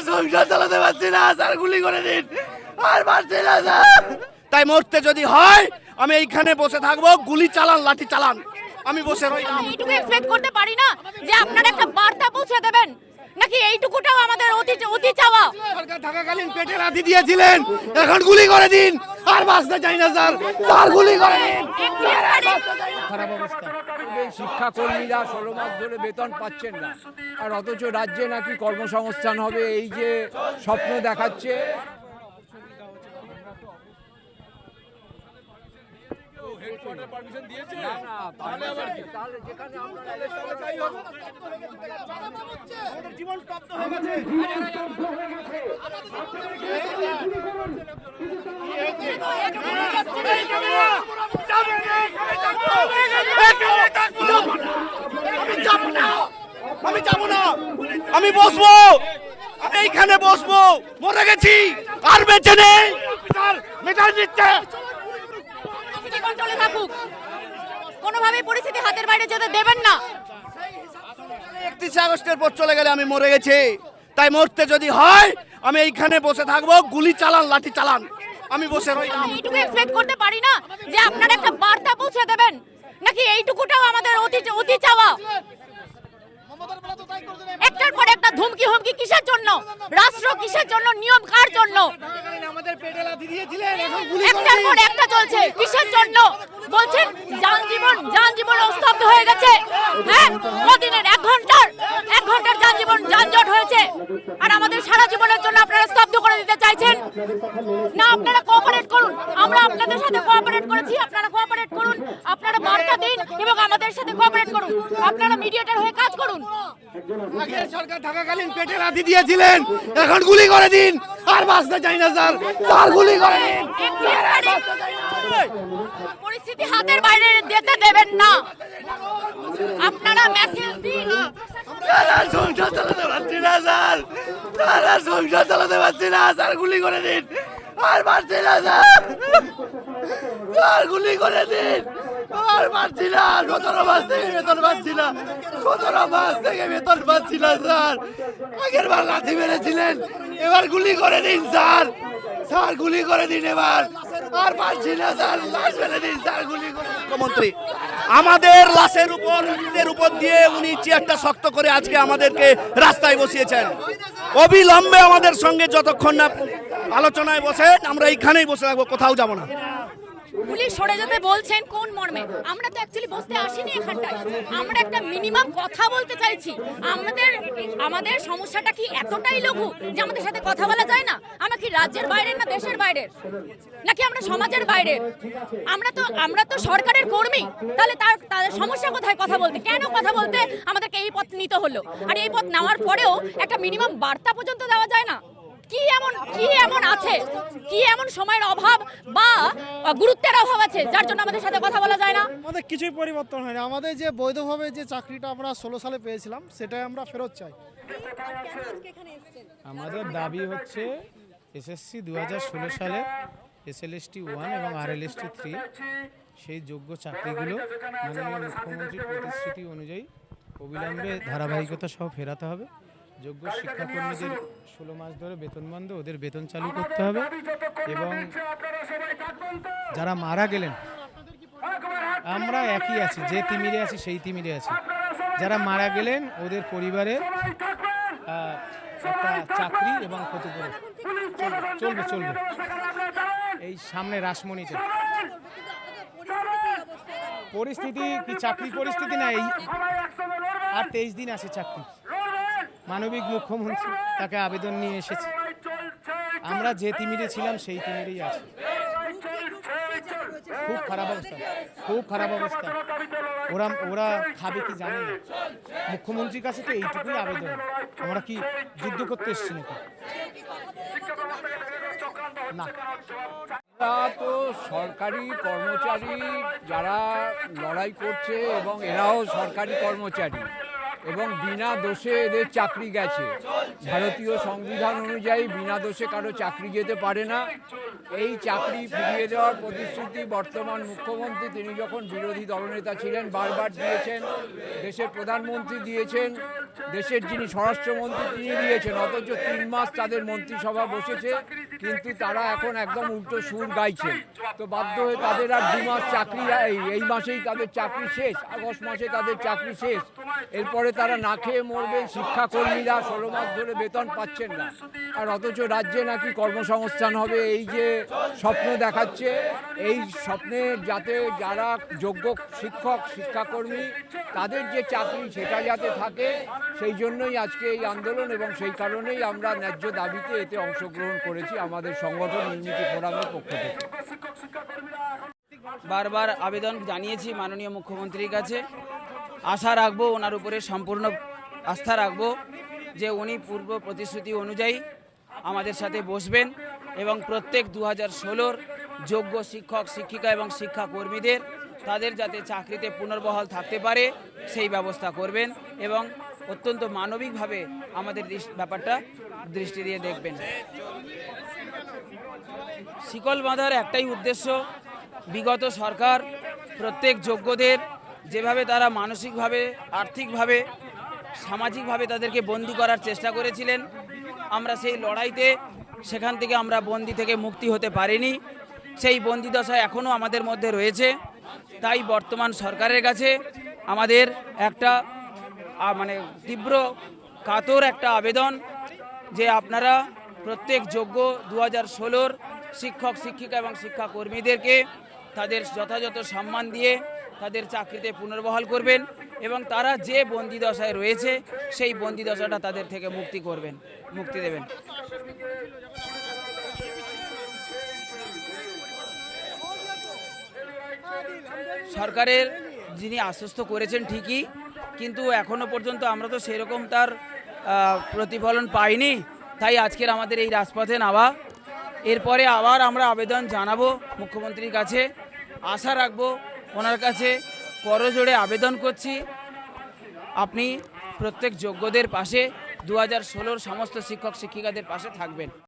সংসার চালাতে পারছি না স্যার, গুলি করে দিন, আর পারছি না স্যার। তাই মরতে যদি হয় আমি এইখানে বসে থাকবো, গুলি চালান, লাঠি চালান, আমি বসে রইলাম। এইটুকু এক্সপেক্ট করতে পারি না যে আপনারা একটা বার্তা পৌঁছে দেবেন, নাকি এইটুকুটাও আমাদের অতি চাওয়া? সরকার থাকাকালীন পেটে লাথি দিয়েছিলেন, এখন গুলি করে দিন, আর বাঁচতে চাই না স্যার, স্যার গুলি করে দিন। খারাপ অবস্থা। শিক্ষাকর্মীরা 16 মাস ধরে বেতন পাচ্ছেন না, আর অথচ রাজ্যে নাকি কর্মসংস্থান হবে এই যে স্বপ্ন দেখাচ্ছে। আমি যাবো না, আমি বসবো, আমি এইখানে বসবো, মরে গেছি আর বেঁচে নেই, মেটাল দিচ্ছে। কন্ট্রোলে থাকুক, কোনোভাবেই পরিস্থিতি হাতের বাইরে যেতে দেবেন না। 31 আগস্টের পর চলে গেলে আমি মরে গেছি, তাই মরতে যদি হয় আমি এইখানে বসে থাকবো, গুলি চালান, লাঠি চালান, আমি বসে রইলাম। এইটুকু এক্সপেক্ট করতে পারি না যে আপনারা একটা বার্তা পৌঁছে দেবেন, নাকি এইটুকুটাও আমাদের অতি চাওয়া? একটার পর একটা ধুমকি হুমকি কিসের জন্য? রাষ্ট্র কিসের জন্য? নিয়ম কার জন্য? আমাদের পেটে লাথি দিয়েছিলেন, এখন গুলি একটার পর একটা চলছে, কিসের জন্য? বলছেন যানজীবন স্তব্ধ হয়ে গেছে। হ্যাঁ, কদিনের? 1 ঘন্টার যানজট হয়েছে, আর আমাদের সারা জীবনের জন্য আপনারা স্তব্ধ করে দিতে চাইছেন না? আপনারা কোঅপারেট করুন, আমরা আপনাদের সাথে কোঅপারেট করেছি, আপনারা কোঅপারেট করুন, আপনারা বার্তা দিন এবং আমাদের সাথে কোঅপারেট করুন, আপনারা মিডিয়েটর হয়ে কাজ করুন। আগের সরকার থাকাকালীন পেটে লাথি দিয়েছিলেন, এখন গুলি করে দিন, আর বাঁচতে চাই না স্যার, স্যার গুলি করে দিন। পরিস্থিতি হাতের বাইরে যেতে দেবেন না, আপনারা মেসেজ দিন। সংসার চালাতে পারছি না স্যার, সংসার চালাতে পারছি না স্যার, গুলি করে দিন, আর পারছি না স্যার, স্যার গুলি করে দিন, আর পারছি না। 17 মাস থেকে বেতন পাচ্ছি না, 17 মাস থেকে বেতন পাচ্ছি না স্যার। আগের বার লাথি মেরেছিলেন, এবার গুলি করে দিন স্যার, স্যার গুলি করে দিন, এবার আর পারছি না স্যার, লাশ ফেলে দিন স্যার, গুলি করে। মুখ্যমন্ত্রী আমাদের লাশের উপর দিয়ে উনি চেয়ারটা শক্ত করে আজকে আমাদেরকে রাস্তায় বসিয়েছেন। অবিলম্বে আমাদের সঙ্গে যতক্ষণ না আলোচনায় বসেন আমরা এইখানেই বসে থাকবো, কোথাও যাব না। পুলিশ সরে যেতে বলছেন কোন মর্মে? আমরা তো অ্যাকচুয়ালি বসতে আসিনি এখানটায়, আমরা একটা মিনিমাম কথা বলতে চাইছি। আমাদের সমস্যাটা কি এতটাই লঘু যে আমাদের সাথে কথা বলা যায় না? আমরা কি রাজ্যের বাইরের না দেশের বাইরের, নাকি আমরা সমাজের বাইরের? আমরা তো সরকারের কর্মী, তাহলে তাদের সমস্যা কোথায়? কথা বলতে কেন কথা বলতে আমাদেরকে এই পথ নিতে হলো? আর এই পথ নেওয়ার পরেও একটা মিনিমাম বার্তা পর্যন্ত দেওয়া যায় না? কি এমন আছে, কি এমন সময়ের অভাব বা গুরুত্বের অভাব আছে যার জন্য আমাদের সাথে কথা বলা যায় না? আমাদের কিছুই পরিবর্তন হয়নি। আমাদের যে বৈধভাবে যে চাকরিটা আমরা 16 সালে পেয়েছিলাম সেটাই আমরা ফেরত চাই। আমাদের দাবি হচ্ছে এসএসসি 2016 সালে SLST 1 এবং RLST 3 সেই যোগ্য চাকরিগুলো মাননীয় মুখ্যমন্ত্রীর প্রতিশ্রুতি অনুযায়ী অবিলম্বে ধারাবাহিকতা সহ ফেরাতে হবে। যোগ্য শিক্ষাকর্মীদের 16 মাস ধরে বেতন বন্ধ, ওদের বেতন চালু করতে হবে, এবং যারা মারা গেলেন আমরা একই আছি, যে তিমিরে আছি সেই তিমিরে আছি। যারা মারা গেলেন ওদের পরিবারে একটা চাকরি এবং ক্ষতিপূরণ চলবে। এই সামনে রাসমণিতে পরিস্থিতি কি চাকরি পরিস্থিতি না, এই আর 23 দিন আছে চাকরি। মানবিক মুখ্যমন্ত্রী তাকে আবেদন নিয়ে এসেছে, আমরা যে তিমিরে ছিলাম সেই তিমিরেই আছি। খুব খারাপ অবস্থা। ওরা খাবে কি জানে না। মুখ্যমন্ত্রীর কাছে তো এইটুকুই আবেদন, আমরা কি যুদ্ধ করতে এসেছি নাকি? না, তো সরকারি কর্মচারী যারা লড়াই করছে এবং এরাও সরকারি কর্মচারী, এবং বিনা দোষে এদের চাকরি গেছে। ভারতীয় সংবিধান অনুযায়ী বিনা দোষে কারো চাকরি যেতে পারে না। এই চাকরি ফিরিয়ে দেওয়ার প্রতিশ্রুতি বর্তমান মুখ্যমন্ত্রী, তিনি যখন বিরোধী দলনেতা ছিলেন, বারবার দিয়েছেন। দেশের প্রধানমন্ত্রী দিয়েছেন, দেশের যিনি স্বরাষ্ট্রমন্ত্রী তিনি দিয়েছেন। অথচ 3 মাস তাদের মন্ত্রিসভা বসেছে, কিন্তু তারা এখন একদম উল্টো সুর গাইছে। তো বাধ্য হয়ে তাদের আর 2 মাস চাকরি, এই মাসেই তাদের চাকরি শেষ, আগস্ট মাসে তাদের চাকরি শেষ। এরপরে তারা না খেয়ে মরবে। শিক্ষাকর্মীরা 16 মাস ধরে বেতন পাচ্ছেন না, আর অথচ রাজ্যে নাকি কর্মসংস্থান হবে। এই যে স্বপ্ন দেখাচ্ছে, এই স্বপ্নে যাতে যারা যোগ্য শিক্ষক শিক্ষাকর্মী তাদের যে চাকরি সেটা যাতে থাকে, সেই জন্যই আজকে এই আন্দোলন, এবং সেই কারণেই আমরা ন্যায্য দাবিতে এতে অংশগ্রহণ করেছি আমাদের সংগঠন ইউনিটি ফোরামের পক্ষ থেকে। বারবার আবেদন জানিয়েছি মাননীয় মুখ্যমন্ত্রীর কাছে। আশা রাখবো, ওনার উপরে সম্পূর্ণ আস্থা রাখবো যে উনি পূর্ব প্রতিশ্রুতি অনুযায়ী আমাদের সাথে বসবেন এবং প্রত্যেক 2016 যোগ্য শিক্ষক শিক্ষিকা এবং শিক্ষাকর্মীদের তাদের যাতে চাকরিতে পুনর্বহাল থাকতে পারে সেই ব্যবস্থা করবেন এবং অত্যন্ত মানবিকভাবে আমাদের ব্যাপারটা দৃষ্টি দিয়ে দেখবেন। শিকল বাঁধার একটাই উদ্দেশ্য, বিগত সরকার প্রত্যেক যোগ্যদের যেভাবে তারা মানসিকভাবে, আর্থিকভাবে, সামাজিকভাবে তাদেরকে বন্দী করার চেষ্টা করেছিলেন, আমরা সেই লড়াইতে সেখান থেকে আমরা বন্দী থেকে মুক্তি হতে পারিনি। সেই বন্দী দশা এখনও আমাদের মধ্যে রয়েছে। তাই বর্তমান সরকারের কাছে আমাদের একটা মানে তীব্র কাতর একটা আবেদন যে আপনারা প্রত্যেক যোগ্য 2016 শিক্ষক শিক্ষিকা এবং শিক্ষাকর্মীদেরকে তাদের যথাযথ সম্মান দিয়ে তাদের চাকরিতে পুনর্বহাল করবেন এবং তারা যে বন্দী দশায় রয়েছে সেই বন্দী দশাটা তাদের থেকে মুক্তি দেবেন। সরকারের যিনি আশ্বস্ত করেছেন ঠিকই, কিন্তু এখনো পর্যন্ত আমরা তো সেরকম তার প্রতিফলন পাইনি। তাই আজকের আমাদের এই রাজপথে নামা। এরপরে আবার আমরা আবেদন জানাবো মুখ্যমন্ত্রীর কাছে। আশা রাখবো ওনার কাছে, করজোড়ে আবেদন করছি আপনি প্রত্যেক যোগ্যদের পাশে, 2016 সমস্ত শিক্ষক শিক্ষিকাদের পাশে থাকবেন।